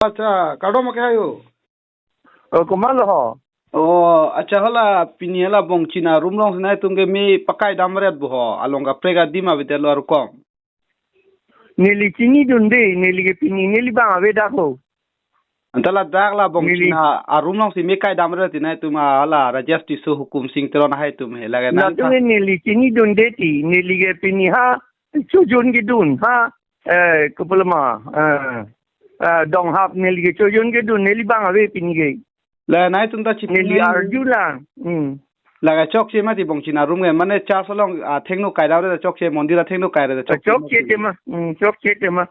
अच्छा काडो मके आयो कुमार हो ओ अच्छा हला पिनिela bongchina rumlong snai tungge mi pakai damret bo alonga prega dima bitelo ar kom nili chini dunde nili ke pini nili bang ave dako antala dagla bongchina arumlong si mi kai damret tinai tuma hala rajasti su hukum sing tron hai tum he laga na tu nili chini dunde ti nili ke pini ha chujun ki dun ha kupulama dong hap nili ke chujun ke dun nili bang ave pini ke la nai tumta chip nili arjula laga chok che ma ti bongchina rum ge mane cha solong thengno kai daw chok che mondira thengno kai re chok che te ma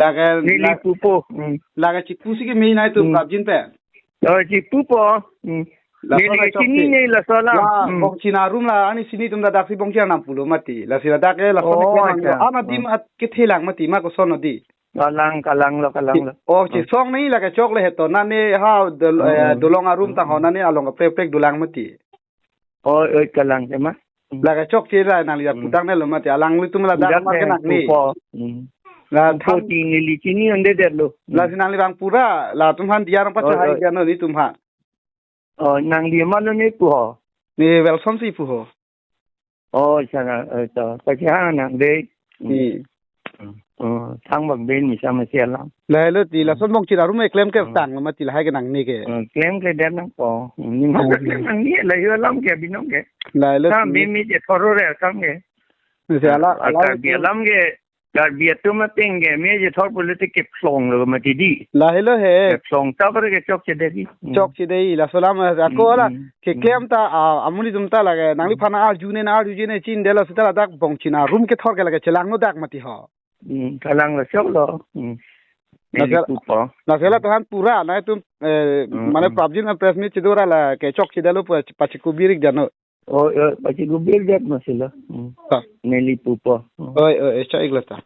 laga nili pupo laga chipu si ke mi nai tum kapjin pe chi pupo nili ke chini ne la sola bongchina rum la ani sini tum da daksi bongchina nam pulo mati la sira da ke la sone ana dim at ke thelang mati ma ko sono di kalang lo oh chi song nei laga chok le heto na ne ha dolong room ta hona ne along prek dulang mati oh kalang te ma laga chok che la nang ya putang ne lo mati alang lu tum la da ma ke nak ni la tham ti ni li chini ande der lo la sinang li bang pura la tum han dia rang pa hai ga no ni tum ha nang dia ma lo ne pu ho ni welcome si pu ho chana to pa cha nang de ni thang bang ben mi sa ma sia lam la lo ti la son bong chi rum e claim ke tang ma ti la hai ga nang ni ke claim ke der nang po ni ma nang ni la yo lam ke bi nong ke la lo ta mi mi je thoro re kam ke se ala bi lam ke dar bi tu ma ping ke mi je thor politic ke plong lo ma ti di la hello he plong ta bar ke chok che de di chok che de la solam ko la ke claim ta amuni dum ta la ga nang li phana al june na al june chin de la sta dak bong chi na rum ke thor ke la ga chelang no dak mati ho kalang lo chok lo la sela to han pura na tu mane pubg na press mi chidora la ke chok chidalo pachi kubirik jano pachi kubir jat masila neli pupo oi cha iglata